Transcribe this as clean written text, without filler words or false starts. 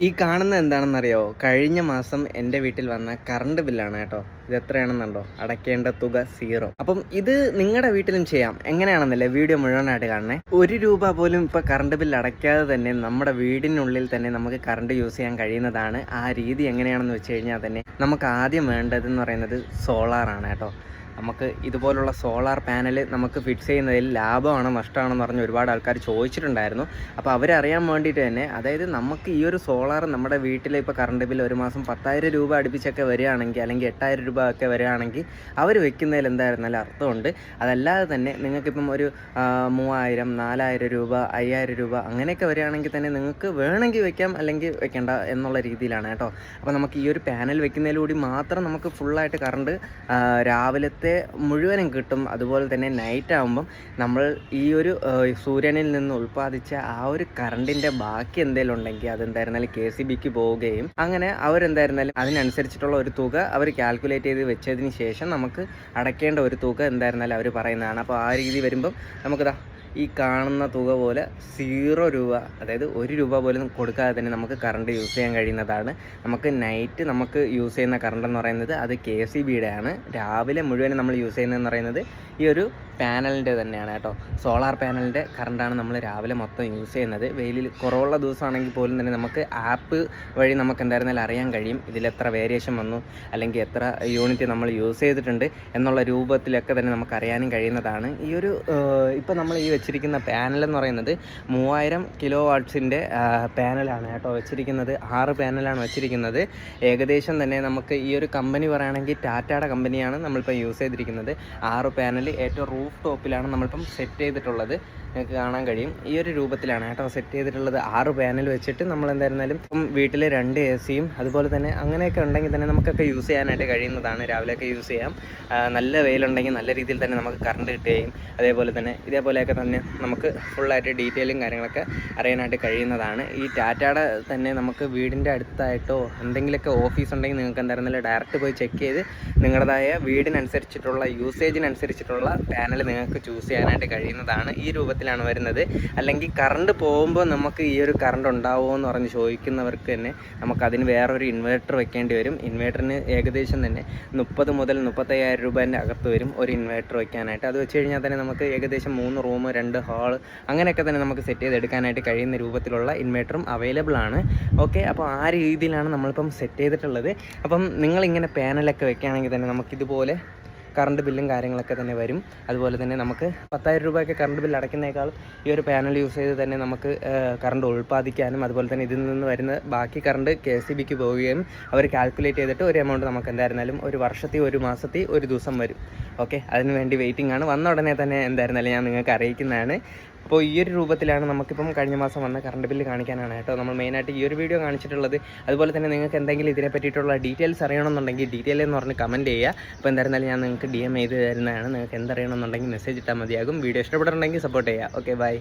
ഈ കാണുന്നത് എന്താണെന്നറിയാവോ? കഴിഞ്ഞ മാസം എൻ്റെ വീട്ടിൽ വന്ന കറണ്ട് ബില്ലാണ് കേട്ടോ. ഇത് എത്രയാണെന്നുണ്ടോ? അടയ്ക്കേണ്ട തുക 0. അപ്പം ഇത് നിങ്ങളുടെ വീട്ടിലും ചെയ്യാം. എങ്ങനെയാണെന്നല്ലേ വീഡിയോ മുഴുവനായിട്ട് കാണണേ. ₹1 പോലും ഇപ്പോൾ കറണ്ട് ബില്ല് അടയ്ക്കാതെ തന്നെ നമ്മുടെ വീടിനുള്ളിൽ തന്നെ നമുക്ക് കറണ്ട് യൂസ് ചെയ്യാൻ കഴിയുന്നതാണ്. ആ രീതി എങ്ങനെയാണെന്ന് വെച്ച് കഴിഞ്ഞാൽ തന്നെ നമുക്ക് ആദ്യം വേണ്ടതെന്ന് പറയുന്നത് സോളാറാണ് കേട്ടോ. നമുക്ക് ഇതുപോലുള്ള സോളാർ പാനൽ നമുക്ക് ഫിക്സ് ചെയ്യുന്നതിൽ ലാഭമാണോ നഷ്ടമാണോ എന്ന് പറഞ്ഞ് ഒരുപാട് ആൾക്കാർ ചോദിച്ചിട്ടുണ്ടായിരുന്നു. അപ്പോൾ അവരറിയാൻ വേണ്ടിയിട്ട് തന്നെ, അതായത് നമുക്ക് ഈ ഒരു സോളാർ നമ്മുടെ വീട്ടിൽ ഇപ്പോൾ കറണ്ട് ബില്ല് ഒരു മാസം 10,000 രൂപ അടുപ്പിച്ചൊക്കെ വരികയാണെങ്കിൽ, അല്ലെങ്കിൽ 8,000 രൂപ ഒക്കെ വരികയാണെങ്കിൽ അവർ വെക്കുന്നതിൽ എന്തായിരുന്നാലും അർത്ഥമുണ്ട്. അതല്ലാതെ തന്നെ നിങ്ങൾക്കിപ്പം ഒരു 3,000, 4,000 രൂപ, 5,000 രൂപ അങ്ങനെയൊക്കെ വരികയാണെങ്കിൽ തന്നെ നിങ്ങൾക്ക് വേണമെങ്കിൽ വെക്കാം, അല്ലെങ്കിൽ വെക്കേണ്ട എന്നുള്ള രീതിയിലാണ് കേട്ടോ. അപ്പോൾ നമുക്ക് ഈ ഒരു പാനൽ വെക്കുന്നതിലൂടെ മാത്രം നമുക്ക് ഫുള്ളായിട്ട് കറണ്ട് രാവിലത്തെ മുഴുവനും കിട്ടും. അതുപോലെ തന്നെ നൈറ്റ് ആകുമ്പം നമ്മൾ ഈ ഒരു സൂര്യനിൽ നിന്ന് ഉൽപ്പാദിച്ച ആ ഒരു കറണ്ടിൻ്റെ ബാക്കി എന്തെങ്കിലും ഉണ്ടെങ്കിൽ അതെന്തായിരുന്നാലും KCBക്ക് പോവുകയും അങ്ങനെ അവരെന്തായിരുന്നാലും അതിനനുസരിച്ചിട്ടുള്ള ഒരു തുക അവർ കാൽക്കുലേറ്റ് ചെയ്ത് വെച്ചതിന് ശേഷം നമുക്ക് അടയ്ക്കേണ്ട ഒരു തുക എന്തായിരുന്നാലും അവർ പറയുന്നതാണ്. അപ്പോൾ ആ രീതി വരുമ്പം നമുക്കിതാ ഈ കാണുന്ന തുക പോലെ 0 രൂപ, അതായത് ₹1 പോലും കൊടുക്കാതെ തന്നെ നമുക്ക് കറണ്ട് യൂസ് ചെയ്യാൻ കഴിയുന്നതാണ്. നമുക്ക് നൈറ്റ് നമുക്ക് യൂസ് ചെയ്യുന്ന കറണ്ട് എന്ന് പറയുന്നത് അത് KCBയുടെ ആണ്. രാവിലെ മുഴുവനും നമ്മൾ യൂസ് ചെയ്യുന്നതെന്ന് പറയുന്നത് ഈ ഒരു പാനലിൻ്റെ തന്നെയാണ് കേട്ടോ. സോളാർ പാനലിൻ്റെ കറണ്ടാണ് നമ്മൾ രാവിലെ മൊത്തം യൂസ് ചെയ്യുന്നത്. വെയിലിൽ കുറവുള്ള ദിവസമാണെങ്കിൽ പോലും തന്നെ നമുക്ക് ആപ്പ് വഴി നമുക്ക് എന്തായിരുന്നാലും അറിയാൻ കഴിയും ഇതിലെത്ര വേരിയേഷൻ വന്നു, അല്ലെങ്കിൽ എത്ര യൂണിറ്റ് നമ്മൾ യൂസ് ചെയ്തിട്ടുണ്ട് എന്നുള്ള രൂപത്തിലൊക്കെ തന്നെ നമുക്ക് അറിയാനും കഴിയുന്നതാണ്. ഈ ഒരു ഇപ്പോൾ നമ്മൾ ഈ വെച്ചിരിക്കുന്ന പാനൽ എന്ന് പറയുന്നത് 3000 കിലോ വാട്ട്സിൻ്റെ പാനലാണ് കേട്ടോ വെച്ചിരിക്കുന്നത്. 6 പാനലാണ് വെച്ചിരിക്കുന്നത്. ഏകദേശം തന്നെ നമുക്ക് ഈ ഒരു കമ്പനി പറയുകയാണെങ്കിൽ ടാറ്റയുടെ കമ്പനിയാണ് നമ്മളിപ്പോൾ യൂസ് ചെയ്തിരിക്കുന്നത്. 6 പാനൽ ഏറ്റവും റൂഫ് ടോപ്പിലാണ് നമ്മളിപ്പം സെറ്റ് ചെയ്തിട്ടുള്ളത്. നിങ്ങൾക്ക് കാണാൻ കഴിയും ഈ ഒരു രൂപത്തിലാണ് കേട്ടോ സെറ്റ് ചെയ്തിട്ടുള്ളത്. 6 പാനൽ വെച്ചിട്ട് നമ്മൾ എന്തായിരുന്നാലും ഇപ്പം വീട്ടിൽ 2 AC അതുപോലെ തന്നെ അങ്ങനെയൊക്കെ ഉണ്ടെങ്കിൽ തന്നെ നമുക്കൊക്കെ യൂസ് ചെയ്യാനായിട്ട് കഴിയുന്നതാണ്. രാവിലെയൊക്കെ യൂസ് ചെയ്യാം. നല്ല വെയിലുണ്ടെങ്കിൽ നല്ല രീതിയിൽ തന്നെ നമുക്ക് കറണ്ട് കിട്ടുകയും അതേപോലെ തന്നെ ഇതേപോലെയൊക്കെ തന്നെ നമുക്ക് ഫുള്ളായിട്ട് ഡീറ്റെയിലും കാര്യങ്ങളൊക്കെ അറിയാനായിട്ട് കഴിയുന്നതാണ്. ഈ ടാറ്റയുടെ തന്നെ നമുക്ക് വീടിൻ്റെ അടുത്തായിട്ടോ എന്തെങ്കിലുമൊക്കെ ഓഫീസ് ഉണ്ടെങ്കിൽ നിങ്ങൾക്ക് എന്തായിരുന്നാലും ഡയറക്റ്റ് പോയി ചെക്ക് ചെയ്ത് നിങ്ങളുടേതായ വീടിനനുസരിച്ചിട്ടുള്ള യൂസേജിനനുസരിച്ചിട്ടുള്ള പാനൽ നിങ്ങൾക്ക് ചൂസ് ചെയ്യാനായിട്ട് കഴിയുന്നതാണ്. ഈ രൂപത്തിലാണ് വരുന്നത്. അല്ലെങ്കിൽ കറണ്ട് പോകുമ്പോൾ നമുക്ക് ഈ ഒരു കറണ്ട് ഉണ്ടാവുമോ എന്ന് പറഞ്ഞ് ചോദിക്കുന്നവർക്ക് തന്നെ നമുക്കതിന് വേറൊരു ഇൻവേർട്ടർ വെക്കേണ്ടി വരും. ഇൻവേർട്ടറിന് ഏകദേശം തന്നെ 30 മുതൽ 35,000 രൂപേൻ്റെ അകത്ത് വരും ഒരു ഇൻവേർട്ടർ വെക്കാനായിട്ട്. അത് വെച്ച് കഴിഞ്ഞാൽ തന്നെ നമുക്ക് ഏകദേശം 3 റൂം 2 ഹാൾ അങ്ങനെയൊക്കെ തന്നെ നമുക്ക് സെറ്റ് ചെയ്തെടുക്കാനായിട്ട് കഴിയുന്ന രൂപത്തിലുള്ള ഇൻവേർട്ടറും അവൈലബിൾ ആണ്. ഓക്കെ, അപ്പോൾ ആ രീതിയിലാണ് നമ്മളിപ്പം സെറ്റ് ചെയ്തിട്ടുള്ളത്. അപ്പം നിങ്ങളിങ്ങനെ പാനലൊക്കെ വെക്കുകയാണെങ്കിൽ തന്നെ നമുക്കിതുപോലെ കറണ്ട് ബില്ലും കാര്യങ്ങളൊക്കെ തന്നെ വരും. അതുപോലെ തന്നെ നമുക്ക് 10,000 രൂപയൊക്കെ കറണ്ട് ബില്ല് അടയ്ക്കുന്നതിനേക്കാൾ ഈ ഒരു പാനൽ യൂസ് ചെയ്ത് തന്നെ നമുക്ക് കറണ്ട് ഉൽപ്പാദിക്കാനും അതുപോലെ തന്നെ ഇതിൽ നിന്ന് വരുന്ന ബാക്കി കറണ്ട് KCBക്ക് പോവുകയും അവർ കാൽക്കുലേറ്റ് ചെയ്തിട്ട് ഒരു എമൗണ്ട് നമുക്ക് എന്തായിരുന്നാലും ഒരു വർഷത്തിൽ, ഒരു മാസത്തിൽ, ഒരു ദിവസം വരും. ഓക്കെ, അതിന് വേണ്ടി വെയിറ്റിംഗ് ആണ്. വന്ന ഉടനെ തന്നെ എന്തായിരുന്നാലും ഞാൻ നിങ്ങൾക്ക് അറിയിക്കുന്നതാണ്. അപ്പോൾ ഈ ഒരു രൂപത്തിലാണ് നമുക്കിപ്പം കഴിഞ്ഞ മാസം വന്ന കറണ്ട് ബില്ല് കാണിക്കാനാണ് കേട്ടോ നമ്മൾ മെയിനായിട്ട് ഈ ഒരു വീഡിയോ കാണിച്ചിട്ടുള്ളത്. അതുപോലെ തന്നെ നിങ്ങൾക്ക് എന്തെങ്കിലും ഇതിനെ പറ്റിയിട്ടുള്ള ഡീറ്റെയിൽസ് അറിയണമെന്നുണ്ടെങ്കിൽ ഡീറ്റെയിൽ എന്ന് പറഞ്ഞ് കമൻറ്റ് ചെയ്യുക. അപ്പോൾ എന്തായിരുന്നാലും ഞാൻ നിങ്ങൾക്ക് DM ചെയ്ത് തരുന്നതാണ്. നിങ്ങൾക്ക് എന്തറിയണമെന്നുണ്ടെങ്കിൽ മെസ്സേജ് ഇട്ടാൽ മതിയാകും. വീഡിയോ ഇഷ്ടപ്പെട്ടിട്ടുണ്ടെങ്കിൽ സപ്പോർട്ട് ചെയ്യുക. Okay, by.